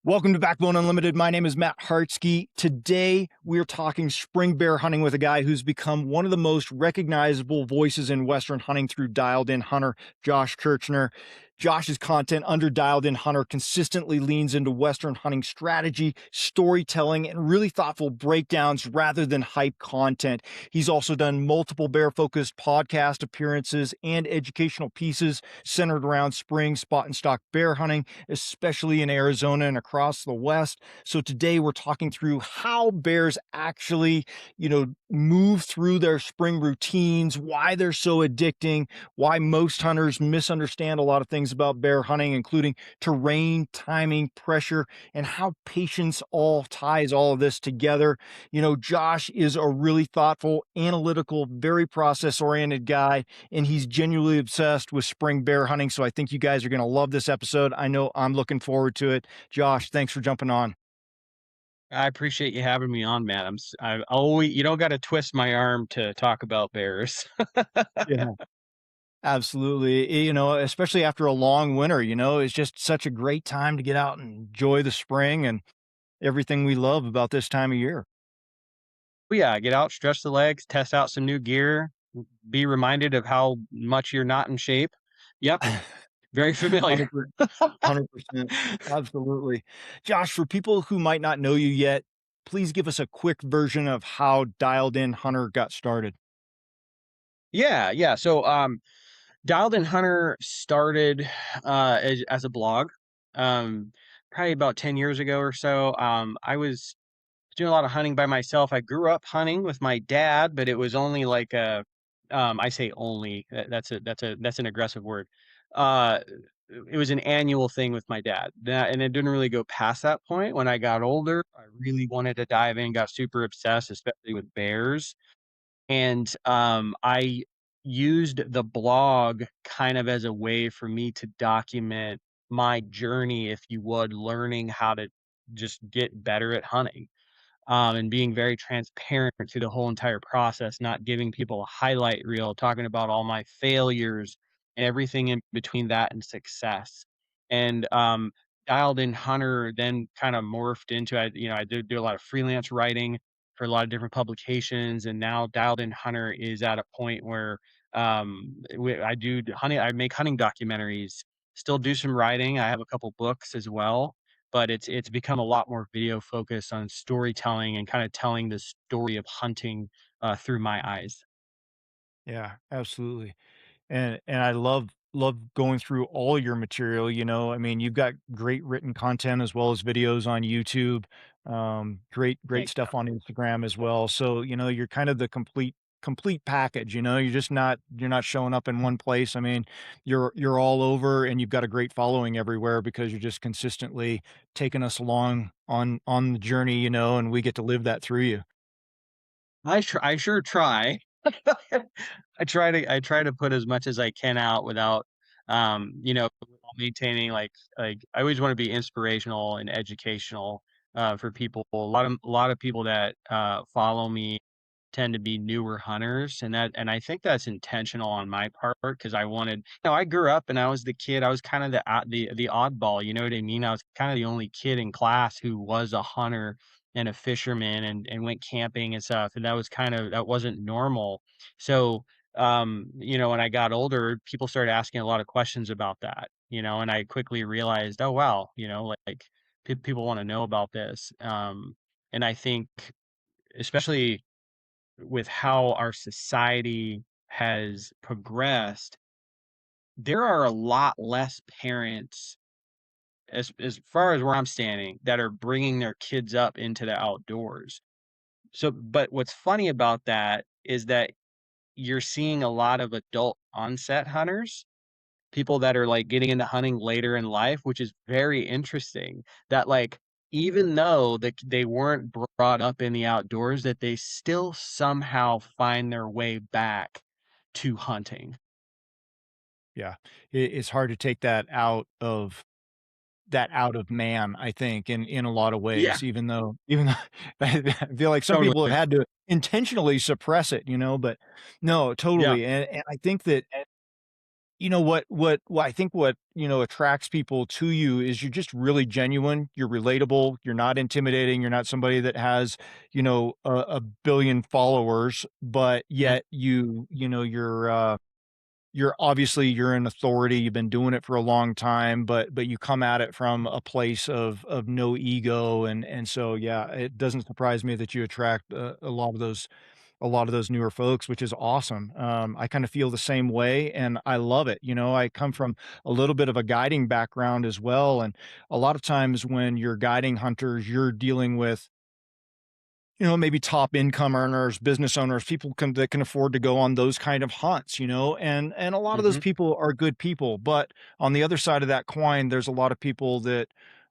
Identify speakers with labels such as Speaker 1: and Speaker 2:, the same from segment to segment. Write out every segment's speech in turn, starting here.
Speaker 1: Welcome to Backbone Unlimited. My name is Matt Hartsky. Today, we're talking spring bear hunting with a guy who's become one of the most recognizable voices in Western hunting through Dialed In Hunter, Josh Kirchner. Josh's content under Dialed In Hunter consistently leans into Western hunting strategy, storytelling, and really thoughtful breakdowns rather than hype content. He's also done multiple bear-focused podcast appearances and educational pieces centered around spring spot and stock bear hunting, especially in Arizona and across the West. So today we're talking through how bears actually, move through their spring routines, why they're so addicting, why most hunters misunderstand a lot of things about bear hunting, including terrain, timing, pressure, and how patience all ties all of this together. Josh is a really thoughtful, analytical, very process oriented guy, and he's genuinely obsessed with spring bear hunting. So I think you guys are going to love this episode. I know I'm looking forward to it. Josh, thanks for jumping on.
Speaker 2: I appreciate you having me on, Matt. I always you don't gotta twist my arm to talk about bears.
Speaker 1: Yeah, absolutely. Especially after a long winter, it's just such a great time to get out and enjoy the spring and everything we love about this time of year.
Speaker 2: But yeah, get out, stretch the legs, test out some new gear, be reminded of how much you're not in shape. Yep, very familiar.
Speaker 1: 100%. Absolutely. Josh, for people who might not know you yet, please give us a quick version of how Dialed In Hunter got started.
Speaker 2: Yeah. Dialed In Hunter started, as a blog, probably about 10 years ago or so. I was doing a lot of hunting by myself. I grew up hunting with my dad, but it was only like I say only, that's an aggressive word. Uh, it was an annual thing with my dad. And it didn't really go past that point. When I got older, I really wanted to dive in, got super obsessed, especially with bears. And I used the blog kind of as a way for me to document my journey, if you would, learning how to just get better at hunting, and being very transparent through the whole entire process, not giving people a highlight reel, talking about all my failures and everything in between that and success. And Dialed In Hunter then kind of morphed into I did do a lot of freelance writing for a lot of different publications, and now Dialed In Hunter is at a point where I do hunting. I make hunting documentaries. Still do some writing. I have a couple books as well, but it's become a lot more video focused on storytelling and kinda telling the story of hunting, through my eyes.
Speaker 1: Yeah, absolutely. And I love going through all your material, I mean, you've got great written content as well as videos on YouTube, great
Speaker 2: Thanks,
Speaker 1: stuff
Speaker 2: man.
Speaker 1: on Instagram as well. So, you're kind of the complete package, you're not showing up in one place. I mean, you're all over and you've got a great following everywhere because you're just consistently taking us along on the journey, and we get to live that through you.
Speaker 2: I sure try. I try to put as much as I can out without, while maintaining, I always wanna be inspirational and educational, for people. A lot of people that, follow me tend to be newer hunters, and I think that's intentional on my part because I grew up and I was the kid. I was kind of the oddball, you know what I mean? I was kinda the only kid in class who was a hunter and a fisherman and went camping and stuff, and that wasn't normal. So, when I got older, people started asking a lot of questions about that, and I quickly realized, "Oh, wow," like, people wanna know about this, and I think especially with how our society has progressed, there are a lot less parents, as far as where I'm standing, that are bringing their kids up into the outdoors. So, but what's funny about that is that you're seeing a lot of adult onset hunters, people that are like getting into hunting later in life, which is very interesting. That like even though they weren't brought up in the outdoors, that they still somehow find their way back to hunting.
Speaker 1: Yeah. It's hard to take that out of man, I think, in a lot of
Speaker 2: Yeah,
Speaker 1: ways, even though I feel like some people have
Speaker 2: totally.
Speaker 1: had to intentionally suppress it, but no,
Speaker 2: Yeah.
Speaker 1: totally, and I think that I think what, attracts people to you is you're just really genuine, you're relatable, you're not intimidating, you're not somebody that has, a billion followers, but
Speaker 2: Mhm,
Speaker 1: yet you're obviously you're an authority, you've been doing it for a long time, but you come at it from a place of no ego, and so, yeah, it doesn't surprise me that you attract a lot of those newer folks, which is awesome. I kind of feel the same way and I love it. I come from a little bit of a guiding background as well. And a lot of times when you're guiding hunters, you're dealing with maybe top income earners, business owners, people that can afford to go on those kind of hunts, and a lot of those
Speaker 2: mhm,
Speaker 1: people are good people. But on the other side of that coin, there's a lot of people that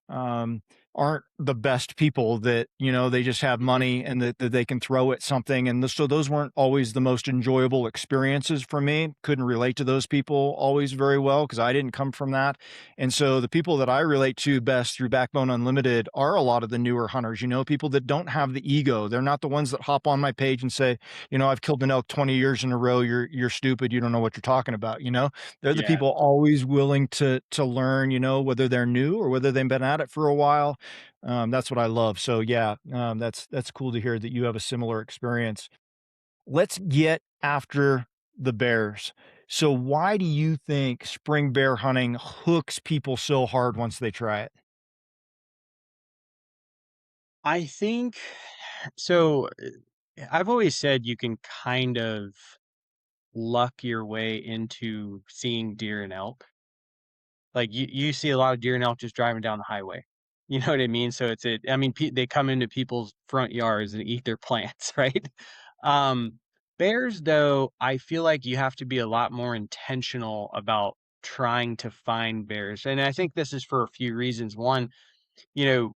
Speaker 1: um, aren't the best people that, they just have
Speaker 2: mhm,
Speaker 1: money and that they can throw at something. And so those weren't always the most enjoyable experiences for me. Couldn't relate to those people always very well because I didn't come from that. And so the people that I relate to best through Backbone Unlimited are a lot of the newer hunters, people that don't have the ego. They're not the ones that hop on my page and say, I've killed an elk 20 years in a row. You're stupid. You don't know what you're talking about. They're the
Speaker 2: yeah.
Speaker 1: people always willing to learn, whether they're new or whether they've been at it for a while. That's what I love. So yeah, that's cool to hear that you have a similar experience. Let's get after the bears. So why do you think spring bear hunting hooks people so hard once they try it?
Speaker 2: I think so, I've always said you can kind of luck your way into seeing deer and elk. Like, you see a lot of deer and elk just driving down the highway. You know what I mean? So I mean, they come into people's front yards and eat their plants, right? Um, Bears, though, I feel like you have to be a lot more intentional about trying to find bears, and I think this is for a few reasons. One, you know,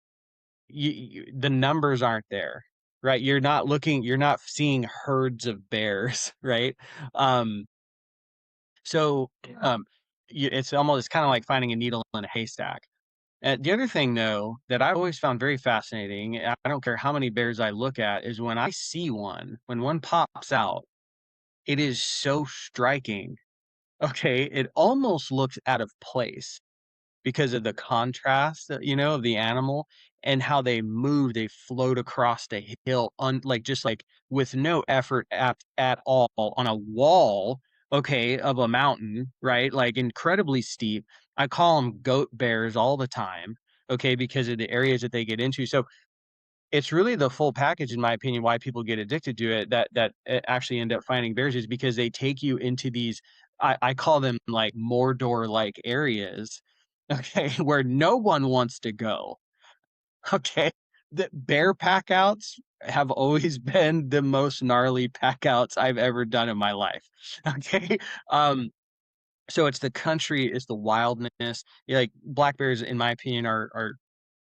Speaker 2: the numbers aren't there, right? You're not seeing herds of bears, right? Um, so, um, it's kinda like finding a needle in a haystack. The other thing, though, that I've always found very fascinating, I don't care how many bears I look at, is when I see one, when one pops out, it is so striking. Okay, it almost looks out of place because of the contrast, of the animal and how they move, they float across the hill just like with no effort at all on a wall, okay, of a mountain, right? Like incredibly steep. I call them goat bears all the time, okay, because of the areas that they get into. So it's really the full package, in my opinion, why people get addicted to it actually end up finding bears is because they take you into these I call them like Mordor-like areas, okay, where no one wants to go, okay? The bear pack outs have always been the most gnarly pack outs I've ever done in my life, okay? Um, so it's the country, it's the wildness. Yeah, like, black bears, in my opinion, are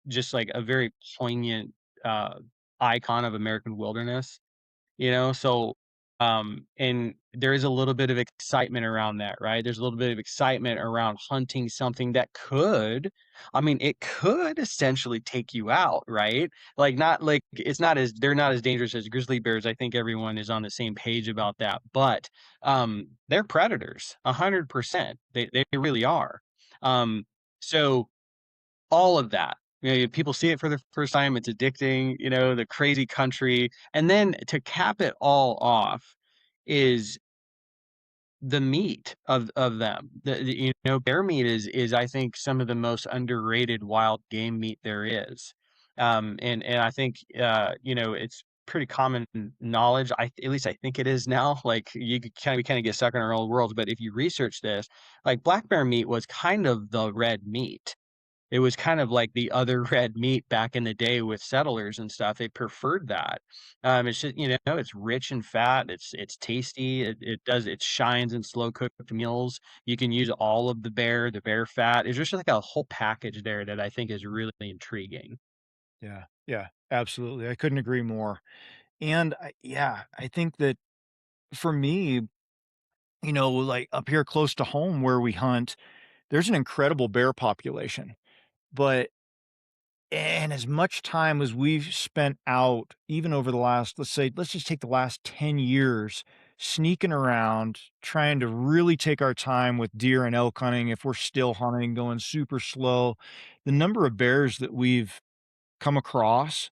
Speaker 2: just like a very poignant uh, icon of American wilderness, So, and there is a little bit of excitement around that, right? There's a little bit of excitement around hunting something that I mean, it could essentially take you out, right? Like, not like they're not as dangerous as grizzly bears. I think everyone is on the same page about that, but they're predators, 100%. They really are. Um, so all of that. People see it for the first time, it's addicting, the crazy country, and then to cap it all off is the meat of them. Bear meat is I think some of the most underrated wild game meat there is. And I think, it's pretty common knowledge, at least I think it is now, like, we kinda get stuck in our own worlds, but if you research this, like, black bear meat was kind of the red meat. It was kind of like the other red meat back in the day with settlers and stuff, they preferred that. It's just, it's rich and fat, it's tasty, it shines in slow cooked meals. You can use all of the bear fat. It's just like a whole package there that I think is really intriguing.
Speaker 1: Yeah, yeah, absolutely. I couldn't agree more. And yeah, I think that for me, like up here close to home where we hunt, there's an incredible bear population. But and as much time as we've spent out, even over the last, let's just take the last 10 years sneaking around, trying to really take our time with deer and elk hunting if we're still hunting, going super slow. The number of bears that we've come across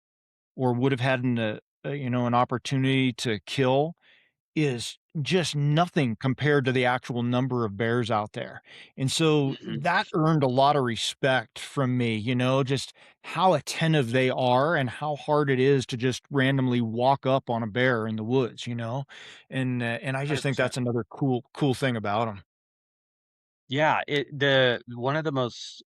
Speaker 1: or would have had an opportunity to kill is just nothing compared to the actual number of bears out there. And so
Speaker 2: Mhm.
Speaker 1: that earned a lot of respect from me, just how attentive they are and how hard it is to just randomly walk up on a bear in the woods. And I just think
Speaker 2: 100%.
Speaker 1: that's another cool thing about them.
Speaker 2: Yeah, the one of the most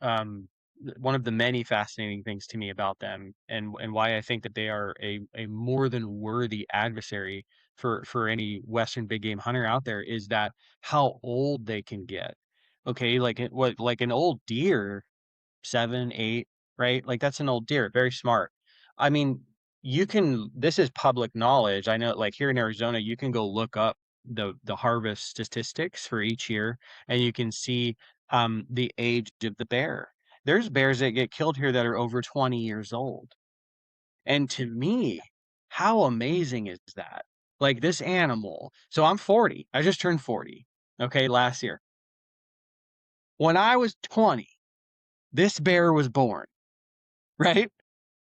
Speaker 2: one of the many fascinating things to me about them, and why I think that they are a more than worthy adversary for any Western big game hunter out there, is that how old they can get. Okay, like an old deer, 7, 8, right? Like, that's an old deer, very smart. I mean, you can this is public knowledge. I know, like, here in Arizona, you can go look up the harvest statistics for each year, and you can see, the age of the bear. There's bears that get killed here that are over 20 years old, and to me, how amazing is that? Like, this animal so I'm 40, I just turned 40, okay, last year. When I was 20, this bear was born, right?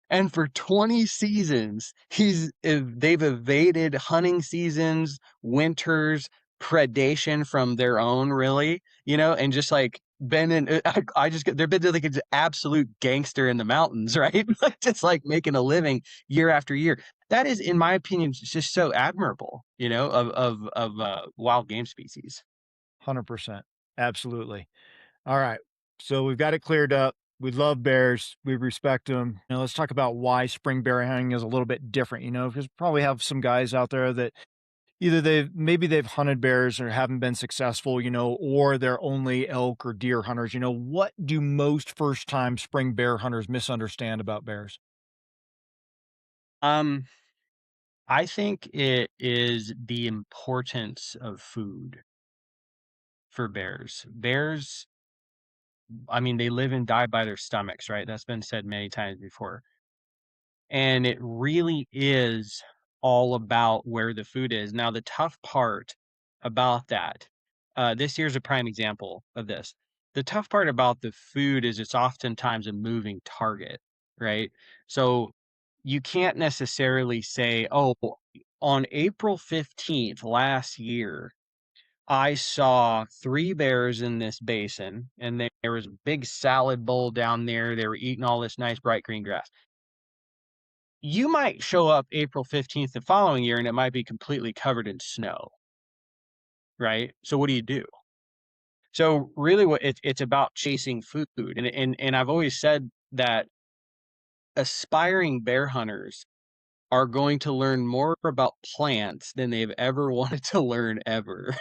Speaker 2: And for 20 seasons, they've evaded hunting seasons, winters, predation from their own, really, and just like been in. I just they've been like an absolute gangster in the mountains, right? Like just like making a living year after year. That is, in my opinion, just so admirable, of wild game species.
Speaker 1: 100%. Absolutely. All right. So we've got it cleared up. We love bears. We respect them. Now let's talk about why spring bear hunting is a little bit different, because probably have some guys out there that either maybe they've hunted bears or haven't been successful, or they're only elk or deer hunters. What do most first time spring bear hunters misunderstand about bears?
Speaker 2: Um, I think it is the importance of food for bears. Bears, I mean, they live and die by their stomachs, right? That's been said many times before. And it really is all about where the food is. Now, the tough part about that, this year's a prime example of this. The tough part about the food is it's oftentimes a moving target, right? So you can't necessarily say, oh, on April 15th last year, I saw 3 bears in this basin, and there was a big salad bowl down there. They were eating all this nice bright green grass. You might show up April 15th the following year, and it might be completely covered in snow, right? So what do you do? So really what it's about chasing food, and I've always said that aspiring bear hunters are going to learn more about plants than they've ever wanted to learn ever.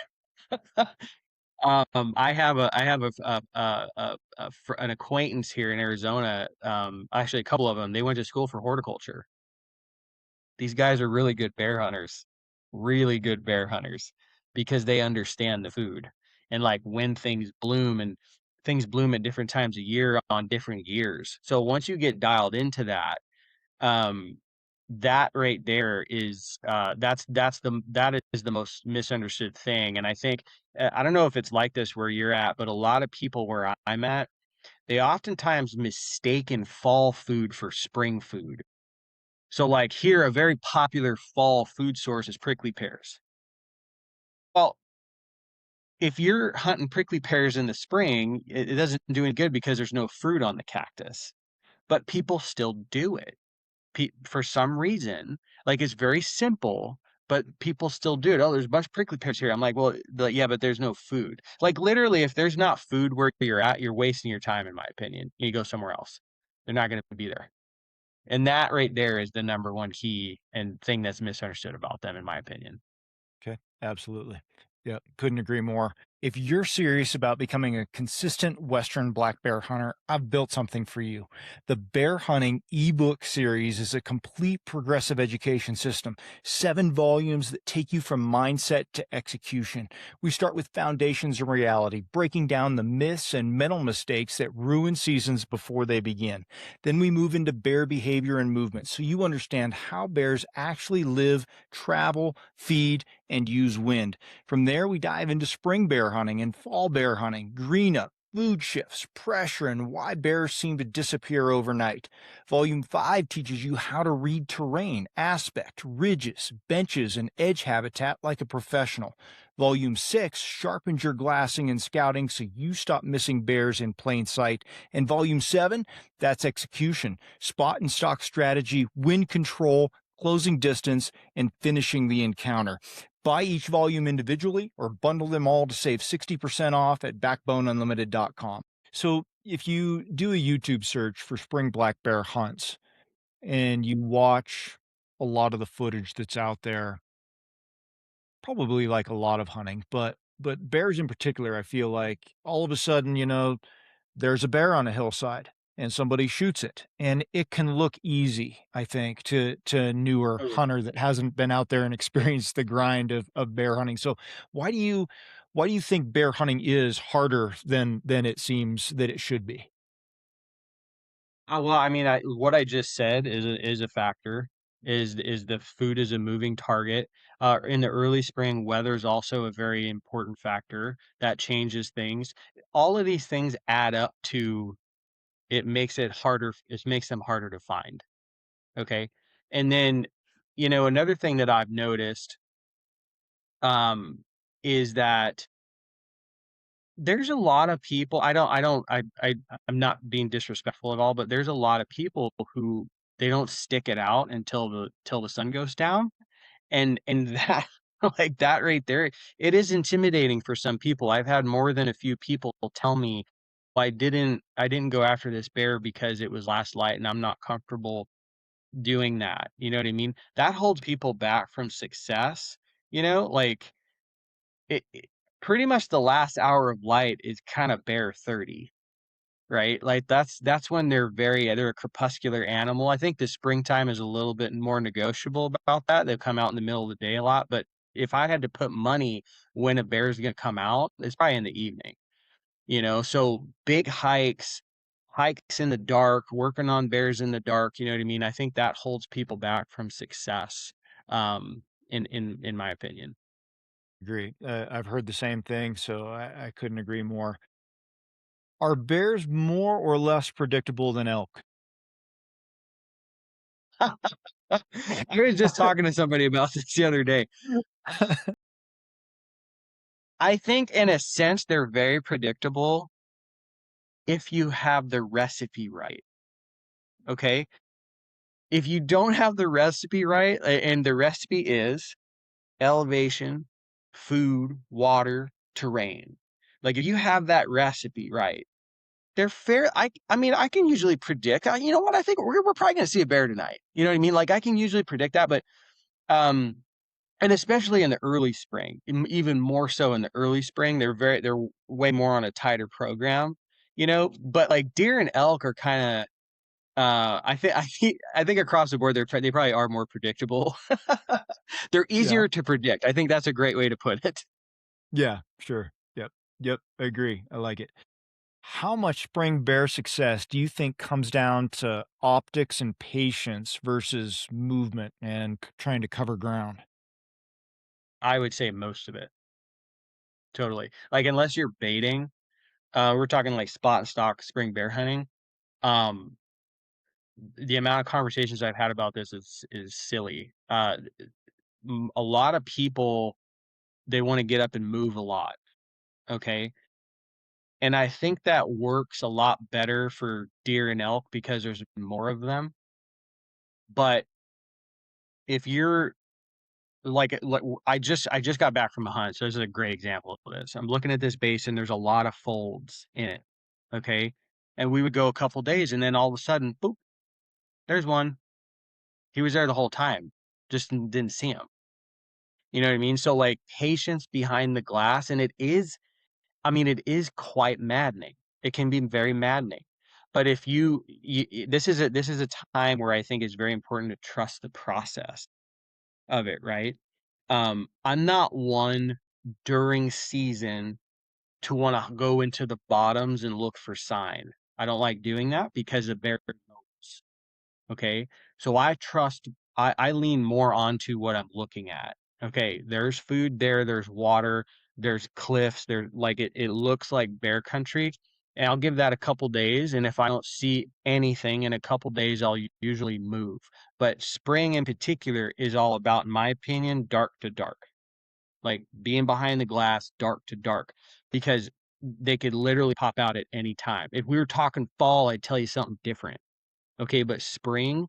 Speaker 2: I have an acquaintance here in Arizona, actually a couple of them. They went to school for horticulture. These guys are really good bear hunters because they understand the food and like when things bloom at different times of year on different years. So once you get dialed into that, um, that right there is that is the most misunderstood thing. And I think I don't know if it's like this where you're at, but a lot of people where I'm at, they oftentimes mistaken fall food for spring food. So, like here, a very popular fall food source is prickly pears. Well, if you're hunting prickly pears in the spring, it doesn't do any good because there's no fruit on the cactus. But people still do it for some reason. Like it's very simple, but people still do it. Oh, there's a bunch of prickly pears here. I'm like, well, yeah, but there's no food. Like literally, if there's not food where you're at, you're wasting your time, in my opinion. You go somewhere else. They're not going to be there. And that right there is the number one key and thing that's misunderstood about them, in my opinion.
Speaker 1: Okay, absolutely. Yeah, couldn't agree more. If you're serious about becoming a consistent Western black bear hunter, I've built something for you. The Bear Hunting ebook series is a complete progressive education system, 7 volumes that take you from mindset to execution. We start with foundations of reality, breaking down the myths and mental mistakes that ruin seasons before they begin. Then we move into bear behavior and movement so you understand how bears actually live, travel, feed, and use wind. From there, we dive into spring bear hunting and fall bear hunting, green up, food shifts, pressure, and why bears seem to disappear overnight. Volume 5 teaches you how to read terrain, aspect, ridges, benches, and edge habitat like a professional. Volume 6 sharpens your glassing and scouting so you stop missing bears in plain sight. And Volume 7, that's execution, spot and stock strategy, wind control, closing distance, and finishing the encounter. Buy each volume individually or bundle them all to save 60% off at backboneunlimited.com. So, if you do a YouTube search for spring black bear hunts and you watch a lot of the footage that's out there, probably like a lot of hunting, but bears in particular, I feel like all of a sudden, there's a bear on a hillside and somebody shoots it, and it can look easy, I think, to a newer
Speaker 2: Totally.
Speaker 1: hunter that hasn't been out there and experienced the grind of bear hunting. So why do you why do you think bear hunting is harder than it seems that it should be?
Speaker 2: Well, I mean, what I just said is a factor. Is the food is a moving target. In the early spring, weather is also a very important factor that changes things. All of these things add up to it makes it harder. It makes them harder to find. Okay, and then another thing that I've noticed um, is that there's a lot of people I'm not being disrespectful at all, but there's a lot of people who they don't stick it out until the sun goes down, and that like, that right there, it is intimidating for some people. I've had more than a few people tell me, "Well, I didn't go after this bear because it was last light, and I'm not comfortable doing that." You know what I mean? That holds people back from success, like, it pretty much the last hour of light is kinda bear 30, right? Like, that's when they're a crepuscular animal. I think the springtime is a little bit more negotiable about that. They come out in the middle of the day a lot, but if I had to put money when a bear is gonna come out, it's probably in the evening, So, big hikes in the dark, working on bears in the dark, you know what I mean? I think that holds people back from success, in my opinion.
Speaker 1: Agree. I've heard the same thing, so I couldn't agree more. Are bears more or less predictable than elk?
Speaker 2: I was just talking to somebody about this the other day. I think in a sense they're very predictable if you have the recipe right, okay? If you don't have the recipe right, and the recipe is elevation, food, water, terrain. Like, if you have that recipe right, they're fair. I mean, I can usually predict. You know what? I think we're probably gonna see a bear tonight. You know what I mean? Like, I can usually predict that, but um, and especially in the early spring, even more so in the early spring, they're way more on a tighter program, But like deer and elk are kind of I think across the board they probably are more predictable. They're
Speaker 1: Yeah.
Speaker 2: easier to predict. I think that's a great way to put it.
Speaker 1: Yeah, sure. Yep. Yep. I agree. I like it. How much spring bear success do you think comes down to optics and patience versus movement and trying to cover ground?
Speaker 2: I would say most of it. Totally. Like unless you're baiting, we're talking like spot and stock spring bear hunting. Um, the amount of conversations I've had about this is silly. A lot of people they want to get up and move a lot. Okay. And I think that works a lot better for deer and elk because there's more of them. But if you're I just got back from a hunt, so this is a great example of this. I'm looking at this basin, there's a lot of folds in it. Okay. And we would go a couple days and then all of a sudden, boop, there's one. He was there the whole time. Just didn't see him. You know what I mean? So like patience behind the glass, and it is quite maddening. It can be very maddening. But if this is a time where I think it's very important to trust the process of it, right? I'm not one during season to wanna go into the bottoms and look for sign. I don't like doing that because the bear knows, okay? So I lean more onto what I'm looking at. Okay, there's food there, there's water, there's cliffs, it looks like bear country, and I'll give that a couple days, and if I don't see anything in a couple days, I'll usually move. But spring in particular is all about, in my opinion, dark to dark. Like being behind the glass, dark to dark, because they could literally pop out at any time. If we were talking fall, I'd tell you something different. Okay, but spring,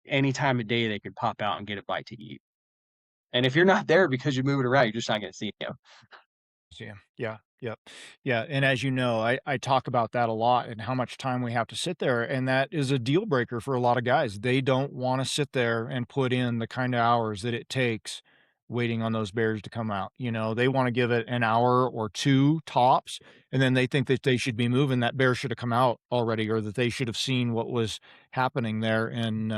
Speaker 2: any time of day they could pop out and get a bite to eat. And if you're not there because you're moving around, you're just not gonna see them.
Speaker 1: Yeah, yeah, yep. Yeah, and as you know, I talk about that a lot and how much time we have to sit there, and that is a deal breaker for a lot of guys. They don't wanna sit there and put in the kinda hours that it takes waiting on those bears to come out, They wanna give it an hour or 2 tops, and then they think that they should be moving, that bear should have come out already or that they should have seen what was happening there, and,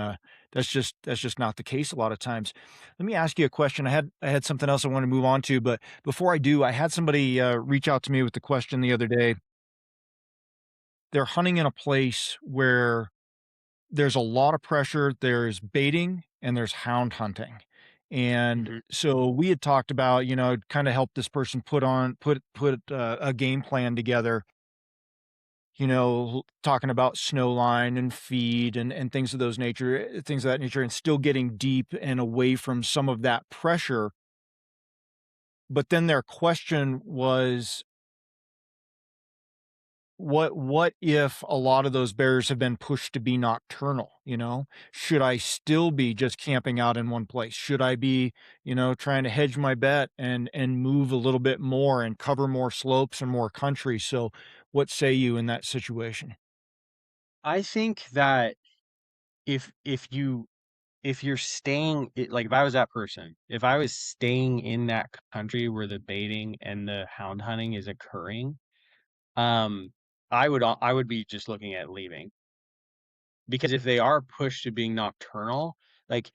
Speaker 1: that's just not the case a lot of times. Let me ask you a question. I had something else I wanna move on to, but before I do, I had somebody, reach out to me with the question the other day. They're hunting in a place where there's a lot of pressure, there's baiting, and there's hound hunting. And
Speaker 2: Mhm.
Speaker 1: so we had talked about, kinda help this person put a game plan together, talking about snow line and feed and things of that nature, and still getting deep and away from some of that pressure. But then their question was, what if a lot of those bears have been pushed to be nocturnal, Should I still be just camping out in one place? Should I be, trying to hedge my bet and move a little bit more and cover more slopes and more country? So what say you in that situation?
Speaker 2: I think that if if you're staying like, if I was that person, if I was staying in that country where the baiting and the hound hunting is occurring, um, I would be just looking at leaving. Because if they are pushed to being nocturnal, like,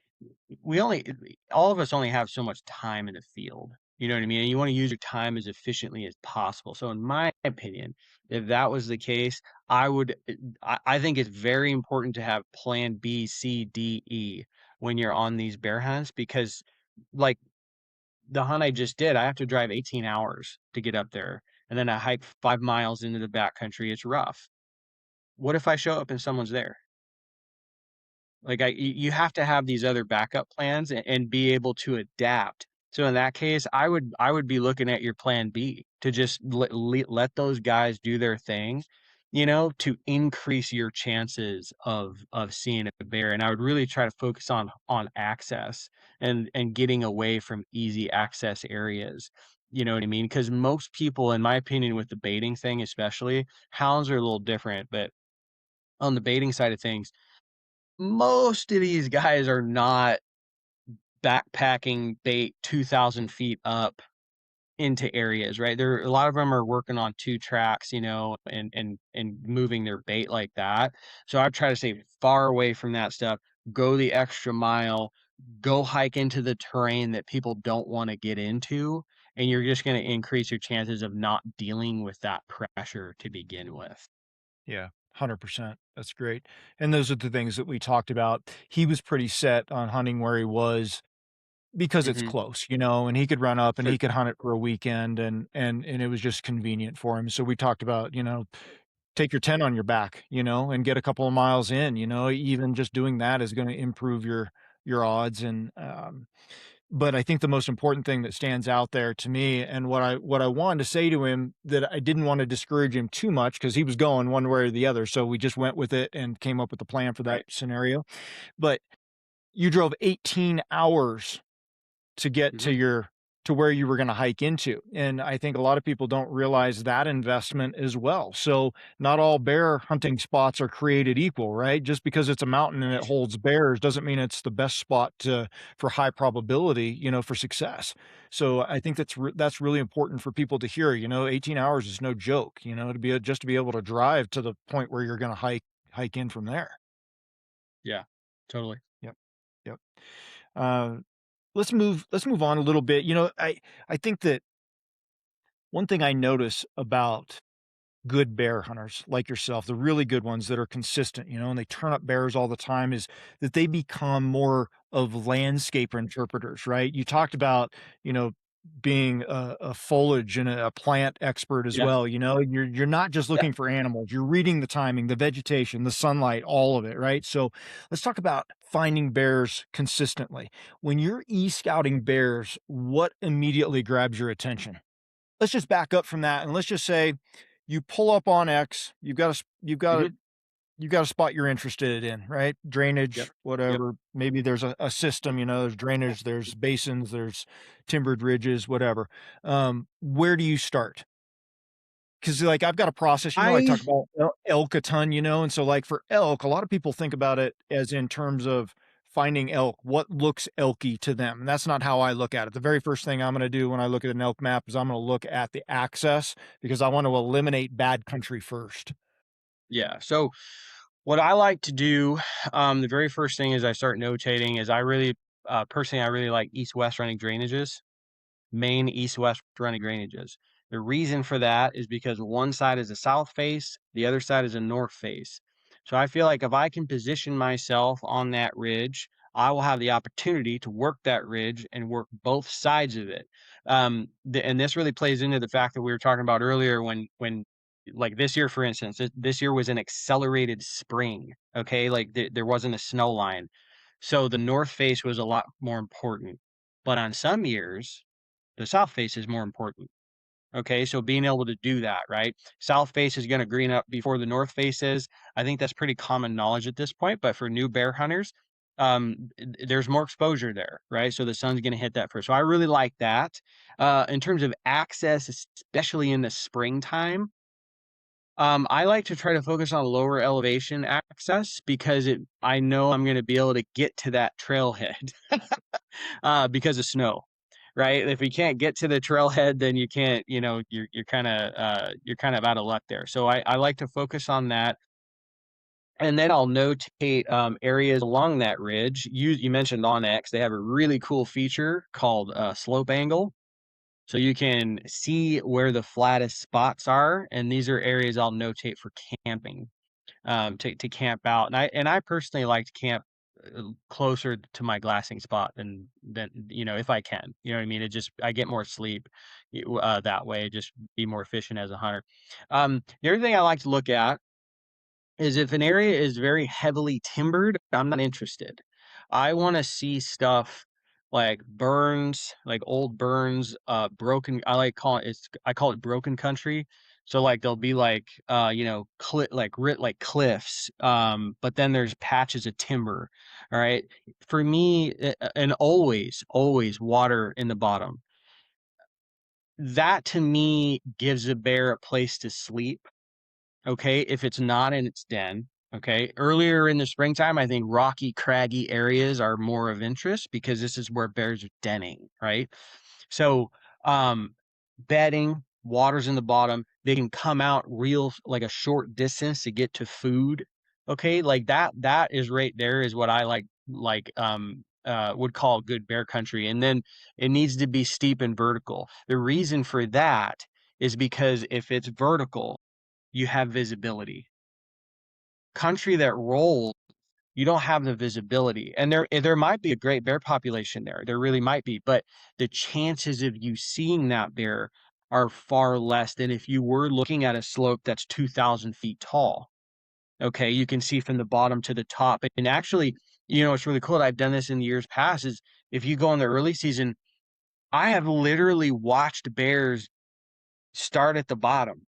Speaker 2: we only all of us only have so much time in the field, you know what I mean? And you wanna use your time as efficiently as possible. So in my opinion, if that was the case, I would I think it's very important to have plan B, C, D, E when you're on these bear hunts because, like, the hunt I just did, I have to drive 18 hours to get up there, and then I hike 5 miles into the backcountry, it's rough. What if I show up and someone's there? Like, you have to have these other backup plans and be able to adapt. So in that case, I would be looking at your plan B to just let those guys do their thing, to increase your chances of seeing a bear. And I would really try to focus on access and getting away from easy access areas. You know what I mean? Because most people, in my opinion, with the baiting thing especially, hounds are a little different, but on the baiting side of things, most of these guys are not backpacking bait 2,000 feet up into areas, right? There a lot of them are working on 2 tracks, and moving their bait like that. So I try to stay far away from that stuff, go the extra mile, go hike into the terrain that people don't wanna get into, and you're just gonna increase your chances of not dealing with that pressure to begin with.
Speaker 1: Yeah, 100%. That's great. And those are the things that we talked about. He was pretty set on hunting where he was because it's
Speaker 2: Mhm.
Speaker 1: close, and he could run up and
Speaker 2: For
Speaker 1: he could hunt it for a weekend and it was just convenient for him. So we talked about, take your tent on your back, and get a couple of miles in, even just doing that is going to improve your odds. But I think the most important thing that stands out there to me and what I wanted to say to him that I didn't want to discourage him too much because he was going one way or the other. So we just went with it and came up with a plan for that
Speaker 2: right.
Speaker 1: scenario. But you drove 18 hours to get
Speaker 2: Mhm.
Speaker 1: to where you were gonna hike into, and I think a lot of people don't realize that investment as well. So, not all bear hunting spots are created equal, right? Just because it's a mountain and it
Speaker 2: Right.
Speaker 1: holds bears doesn't mean it's the best spot for high probability, for success. So, I think that's really important for people to hear, 18 hours is no joke, just to be able to drive to the point where you're gonna hike in from there.
Speaker 2: Yeah. Totally.
Speaker 1: Yep, yep. Uh let's move on a little bit. I think that one thing I notice about good bear hunters like yourself, the really good ones that are consistent, and they turn up bears all the time, is that they become more of landscape interpreters, right? You talked about, being a foliage and a plant expert as
Speaker 2: Yeah.
Speaker 1: well. You're not just
Speaker 2: Yeah.
Speaker 1: looking for animals, you're reading the timing, the vegetation, the sunlight, all of it, right? So let's talk about finding bears consistently. When you're e-scouting bears, what immediately grabs your attention? Let's just back up from that and let's just say you pull up on X,
Speaker 2: Mhm.
Speaker 1: you've got a spot you're interested in, right?
Speaker 2: Yep.
Speaker 1: Drainage,
Speaker 2: Yep.
Speaker 1: whatever. Maybe there's a system, there's drainage, there's basins, there's timbered ridges, whatever. Where do you start? Because like I've got a process, I
Speaker 2: I
Speaker 1: talk about elk a ton, and so like for elk, a lot of people think about it as in terms of finding elk, what looks elky to them. And that's not how I look at it. The very first thing I'm going to do when I look at an elk map is I'm going to look at the access because I want to eliminate bad country first.
Speaker 2: Yeah. So what I like to do, the very first thing is I start notating is I really, personally, I really like east-west running drainages. Main east-west running drainages. The reason for that is because one side is a south face, the other side is a north face. So I feel like if I can position myself on that ridge, I will have the opportunity to work that ridge and work both sides of it. And this really plays into the fact that we were talking about earlier when like this year, for instance, this year was an accelerated spring. Okay, like there wasn't a snow line, so the north face was a lot more important. But on some years, the south face is more important. Okay, so being able to do that, right? South face is going to green up before the north face is. I think that's pretty common knowledge at this point. But for new bear hunters, there's more exposure there, right? So the sun's going to hit that first. So I really like that. In terms of access, especially in the springtime, I like to try to focus on lower elevation access because I know I'm going to be able to get to that trailhead because of snow, right? If you can't get to the trailhead, then you can't, you're kind of out of luck there. So I like to focus on that. And then I'll notate areas along that ridge. You mentioned on X, they have a really cool feature called slope angle. So you can see where the flattest spots are, and these are areas I'll notate for camping, to camp out. And I personally like to camp closer to my glassing spot than if I can. You know what I mean? It just I get more sleep that way. Just be more efficient as a hunter. The other thing I like to look at is if an area is very heavily timbered, I'm not interested. I wanna see stuff like burns, like old burns, broken I call it broken country. So, like, there'll be, like, like cliffs, but then there's patches of timber, alright? For me, and always water in the bottom. That to me gives a bear a place to sleep. Okay, if it's not in its den, okay? Earlier in the springtime, I think rocky, craggy areas are more of interest because this is where bears are denning, right? So, um, bedding, water's in the bottom, they can come out real like a short distance to get to food. Okay, like that is right there is what I would call good bear country. And then it needs to be steep and vertical. The reason for that is because if it's vertical, you have visibility. Country that rolls, you don't have the visibility. And there might be a great bear population there. There really might be, but the chances of you seeing that bear are far less than if you were looking at a slope that's 2,000 feet tall. Okay, you can see from the bottom to the top. And actually, it's really cool. I've done this in years past. Is if you go in the early season, I have literally watched bears start at the bottom.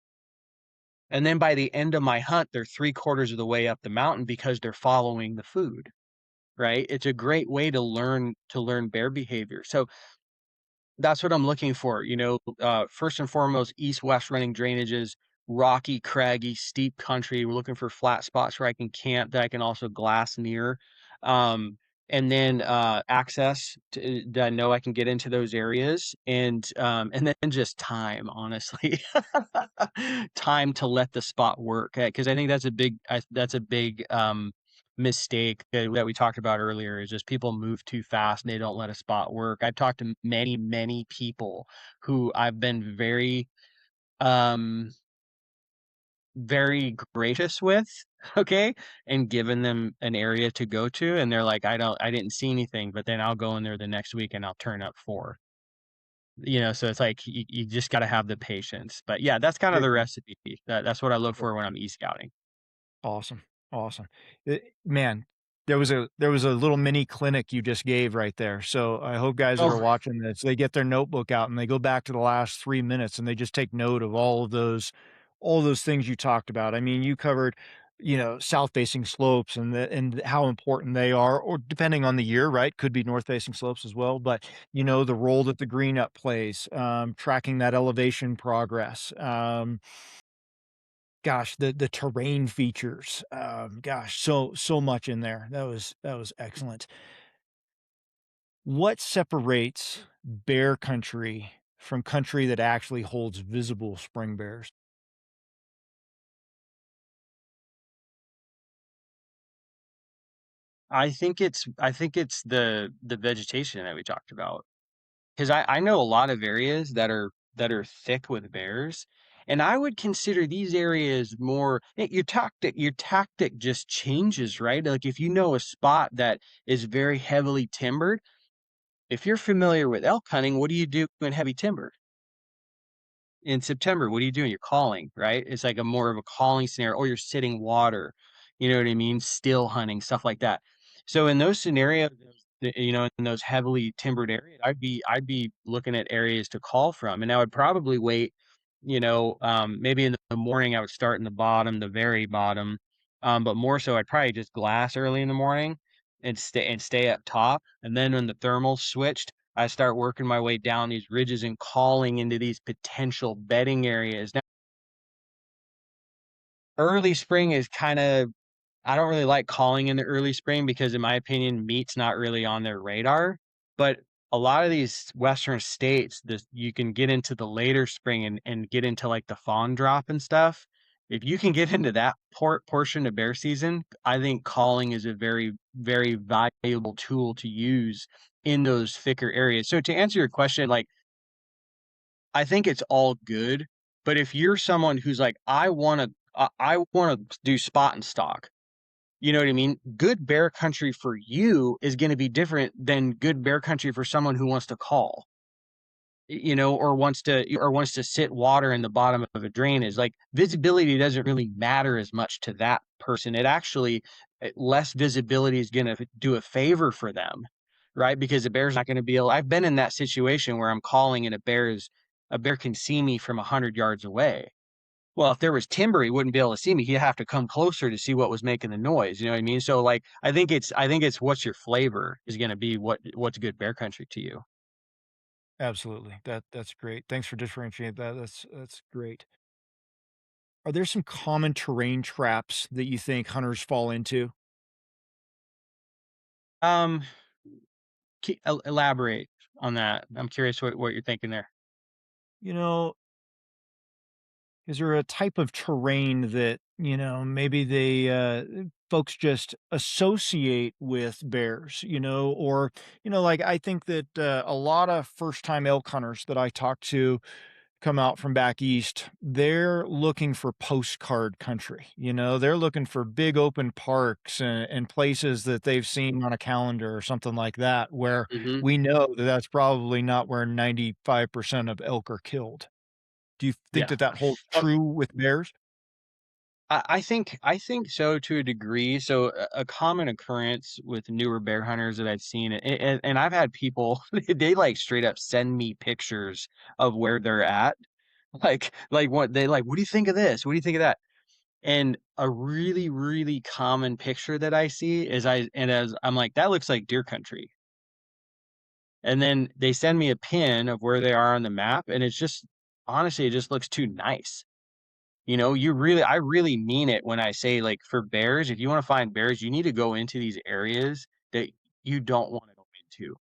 Speaker 2: And then by the end of my hunt, they're 3/4 of the way up the mountain because they're following the food, right? It's a great way to learn bear behavior. So that's what I'm looking for, first and foremost, east-west running drainages, rocky, craggy, steep country. We're looking for flat spots where I can camp that I can also glass near. Um, and then access that I know I can get into those areas, and then just time, honestly, time to let the spot work. Because I think that's a big mistake that we talked about earlier is just people move too fast and they don't let a spot work. I've talked to many people who I've been very um very gracious with, okay, and given them an area to go to, and they're like, I didn't see anything," but then I'll go in there the next week and I'll turn up 4. So it's like you just gotta have the patience. But yeah, that's kind of
Speaker 1: There
Speaker 2: the
Speaker 1: you
Speaker 2: recipe. That's what I look
Speaker 1: go.
Speaker 2: for when I'm e-scouting.
Speaker 1: Awesome, awesome. Man, there was a little mini clinic you just gave right there, so I hope guys that are
Speaker 2: Oh,
Speaker 1: watching this, they get their notebook out and they go back to the last 3 minutes and they just take note of all those things you talked about. I mean, you covered, south-facing slopes and how important they are, or depending on the year, right? Could be north-facing slopes as well, but, the role that the green up plays, tracking that elevation progress, gosh, the terrain features, gosh, so much in there. That was excellent. What separates bear country from country that actually holds visible spring bears?
Speaker 2: I think it's the vegetation that we talked about. 'Cause I know a lot of areas that are thick with bears, and I would consider these areas more your tactic just changes, right? Like, if you know a spot that is very heavily timbered, if you're familiar with elk hunting, what do you do in heavy timber? In September, what are you doing? You're calling, right? It's like a more of a calling scenario, or you're sitting water, you know what I mean? Still hunting, stuff like that. So in those scenarios, in those heavily timbered areas, I'd be looking at areas to call from, and I would probably wait, maybe in the morning I would start in the bottom, the very bottom, but more so I'd probably just glass early in the morning and stay up top, and then when the thermals switched, I start working my way down these ridges and calling into these potential bedding areas. Now, early spring is kinda I don't really like calling in the early spring because in my opinion, meat's not really on their radar, but a lot of these western states, this you can get into the later spring and get into, like, the fawn drop and stuff. If you can get into that portion of bear season, I think calling is a very, very valuable tool to use in those thicker areas. So to answer your question, like, I think it's all good, but if you're someone who's like, I wanna do spot and stalk," you know what I mean? Good bear country for you is gonna be different than good bear country for someone who wants to call, or wants to sit water in the bottom of a drain. Is like, visibility doesn't really matter as much to that person. It actually less visibility is gonna do a favor for them, right? Because the bear's not gonna be able I've been in that situation where I'm calling and a bear can see me from 100 yards away. Well, if there was timber, he wouldn't be able to see me. He'd have to come closer to see what was making the noise, you know what I mean? So, like, I think it's what's your flavor is gonna be what's good bear country to you.
Speaker 1: Absolutely. That's great. Thanks for differentiating that. That's great. Are there some common terrain traps that you think hunters fall into?
Speaker 2: Um, elaborate on that. I'm curious what you're thinking there.
Speaker 1: You know, is there a type of terrain that, maybe folks just associate with bears, or, like I think that a lot of first time elk hunters that I talk to come out from back east, they're looking for postcard country. They're looking for big open parks and places that they've seen on a calendar or something like that, where
Speaker 2: Mhm.
Speaker 1: we know that that's probably not where 95% of elk are killed. Do you think
Speaker 2: Yeah.
Speaker 1: that that holds
Speaker 2: Oh,
Speaker 1: true with bears?
Speaker 2: I think so to a degree. So a common occurrence with newer bear hunters that I've seen, and I've had people they like straight up send me pictures of where they're at. What do you think of this? What do you think of that? And a really, really common picture that I see is as I'm like, that looks like deer country. And then they send me a pin of where they are on the map, and it's just honestly, it just looks too nice. I really mean it when I say, like, for bears, if you wanna find bears, you need to go into these areas that you don't wanna go into.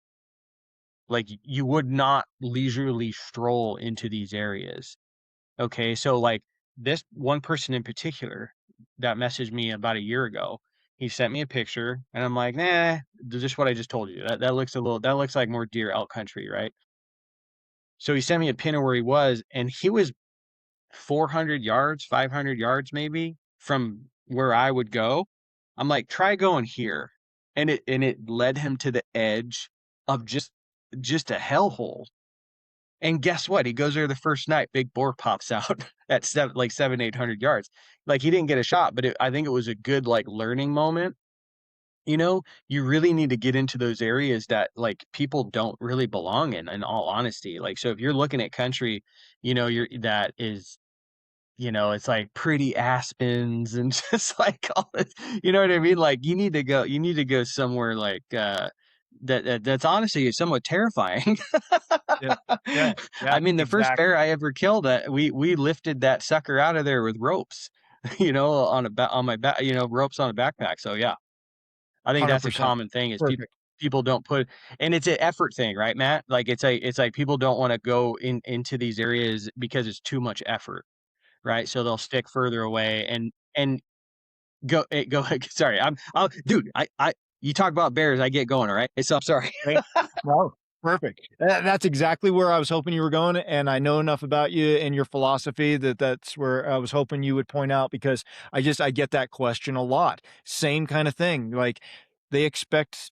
Speaker 2: Like, you would not leisurely stroll into these areas, okay? So, like, this one person in particular that messaged me about a year ago, he sent me a picture, and I'm like, "Nah, just what I just told you. That looks like more deer elk country, right?" So he sent me a pin of where he was, and he was 400 yards, 500 yards maybe from where I would go. I'm like, try going here. And it led him to the edge of just a hellhole. And guess what? He goes there the first night, big boar pops out at like 700, 800 yards. Like he didn't get a shot, but I think it was a good like learning moment. You really need to get into those areas that like people don't really belong in all honesty. Like, so if you're looking at country, you're that is it's like pretty aspens and just like all this, you know what I mean? Like you need to go somewhere like that's honestly somewhat terrifying.
Speaker 1: Yeah. Yeah. Yeah.
Speaker 2: I mean, the first
Speaker 1: Exactly.
Speaker 2: bear I ever killed, we lifted that sucker out of there with ropes, on my back, ropes on a backpack. So yeah, I think that's a
Speaker 1: 100%.
Speaker 2: common thing is
Speaker 1: Perfect.
Speaker 2: people don't put, and it's an effort thing, right, Matt? Like it's like people don't want to go into these areas because it's too much effort, right? So they'll stick further away and go. Sorry, dude. You talk about bears, I get going. All right, so I'm sorry.
Speaker 1: Right? No, perfect. That's exactly where I was hoping you were going, and I know enough about you and your philosophy that that's where I was hoping you would point out because I get that question a lot. Same kind of thing. Like they expect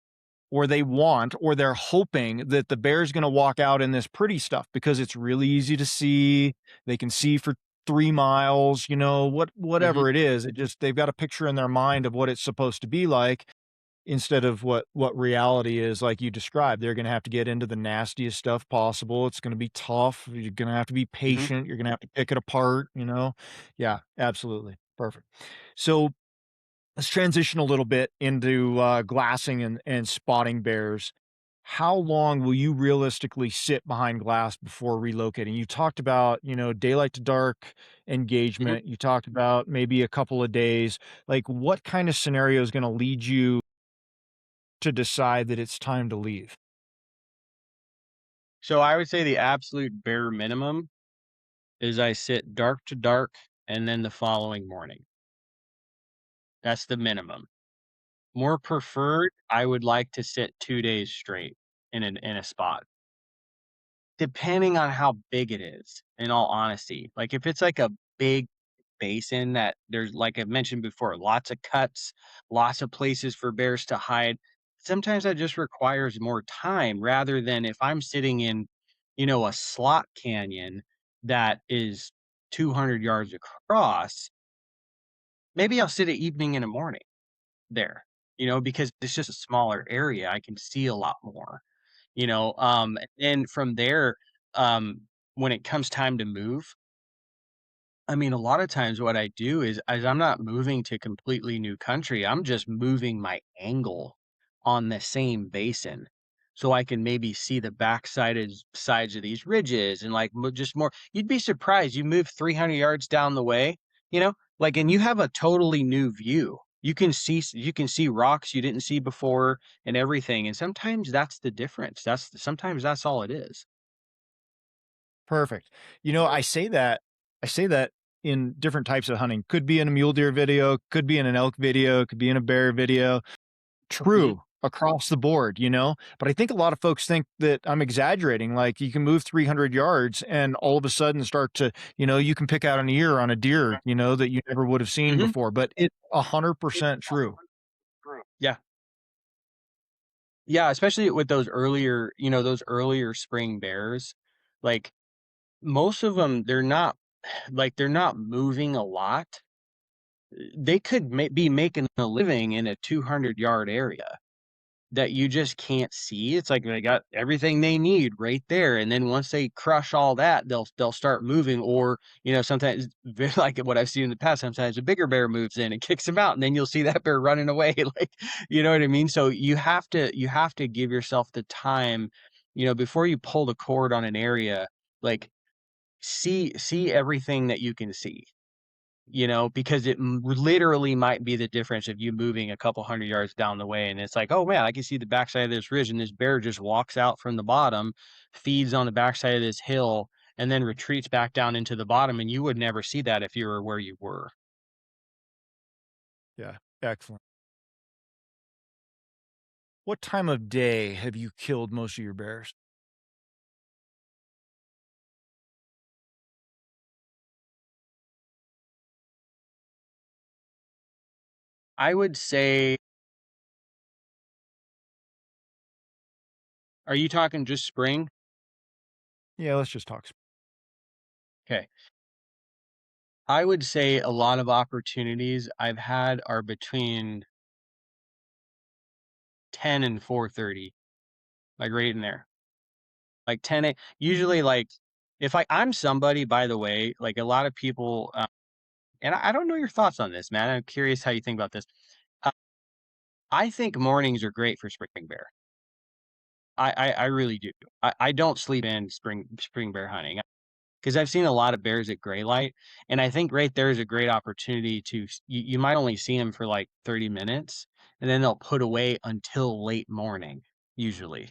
Speaker 1: or they want or they're hoping that the bear's going to walk out in this pretty stuff because it's really easy to see. They can see for 3 miles,
Speaker 2: Hmm.
Speaker 1: whatever it is. It just they've got a picture in their mind of what it's supposed to be like instead of what reality is like you described. They're gonna have to get into the nastiest stuff possible. It's gonna be tough. You're gonna have to be
Speaker 2: Hmm.
Speaker 1: patient. You're gonna have to pick it apart, you know? Yeah, absolutely. Perfect. So let's transition a little bit into glassing and spotting bears. How long will you realistically sit behind glass before relocating? You talked about, daylight to dark
Speaker 2: Hmm.
Speaker 1: engagement. You talked about maybe a couple of days. Like, what kind of scenario is going to lead you to decide that it's time to leave?
Speaker 2: So I would say the absolute bare minimum is I sit dark to dark and then the following morning. That's the minimum. More preferred, I would like to sit 2 days straight in a spot, depending on how big it is, in all honesty. Like, if it's like a big basin that there's, like I mentioned before, lots of cuts, lots of places for bears to hide, sometimes that just requires more time rather than if I'm sitting in, a slot canyon that is 200 yards across, maybe I'll sit at evening and a morning there, because it's just a smaller area, I can see a lot more. And from there, um, when it comes time to move, I mean, a lot of times what I do is I'm not moving to completely new country. I'm just moving my angle on the same basin. So I can maybe see the sides of these ridges and like just more. You'd be surprised. You move 300 yards down the way, and you have a totally new view. You can see rocks you didn't see before and everything. And sometimes that's the difference. Sometimes that's all it is.
Speaker 1: Perfect. I say that in different types of hunting. Could be in a mule deer video, could be in an elk video, could be in a bear video.
Speaker 2: Mhm.
Speaker 1: True across the board, but I think a lot of folks think that I'm exaggerating. Like you can move 300 yards and all of a sudden start to, you can pick out an ear on a deer, that you never would have seen
Speaker 2: Mhm.
Speaker 1: before, but it's 100% true.
Speaker 2: Yeah. Yeah, especially with those earlier spring bears, like, most of them, they're not moving a lot. They could be making a living in a 200-yard area that you just can't see. It's like they got everything they need right there, and then once they crush all that, they'll start moving or, sometimes like what I've seen in the past, sometimes a bigger bear moves in and kicks him out, and then you'll see that bear running away, like, you know what I mean? So you have to give yourself the time, before you pull the cord on an area, like, see everything that you can see. Because it literally might be the difference of you moving a couple 100 yards down the way, and it's like, "Oh, man, I can see the backside of this ridge," and this bear just walks out from the bottom, feeds on the backside of this hill, and then retreats back down into the bottom, and you would never see that if you were where you were.
Speaker 1: Yeah. Excellent. What time of day have you killed most of your bears?
Speaker 2: I would say, are you talking just spring?
Speaker 1: Yeah, let's just talk.
Speaker 2: Okay. I would say a lot of opportunities I've had are between 10 and 4:30, like right in there. Like 10 a usually like if I'm somebody, by the way, like a lot of people, and I don't know your thoughts on this, man. I'm curious how you think about this. Uh, I think mornings are great for spring bear. I really do. I don't sleep in spring bear hunting because I've seen a lot of bears at gray light, and I think right there is a great opportunity to you might only see them for like 30 minutes, and then they'll put away until late morning, usually.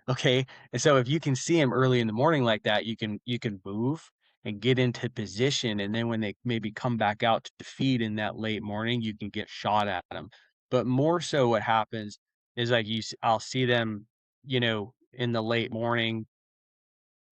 Speaker 2: Okay, and so if you can see them early in the morning like that, you can move and get into position, and then when they maybe come back out to feed in that late morning, you can get shot at them. But more so what happens is, like, I'll see them, in the late morning,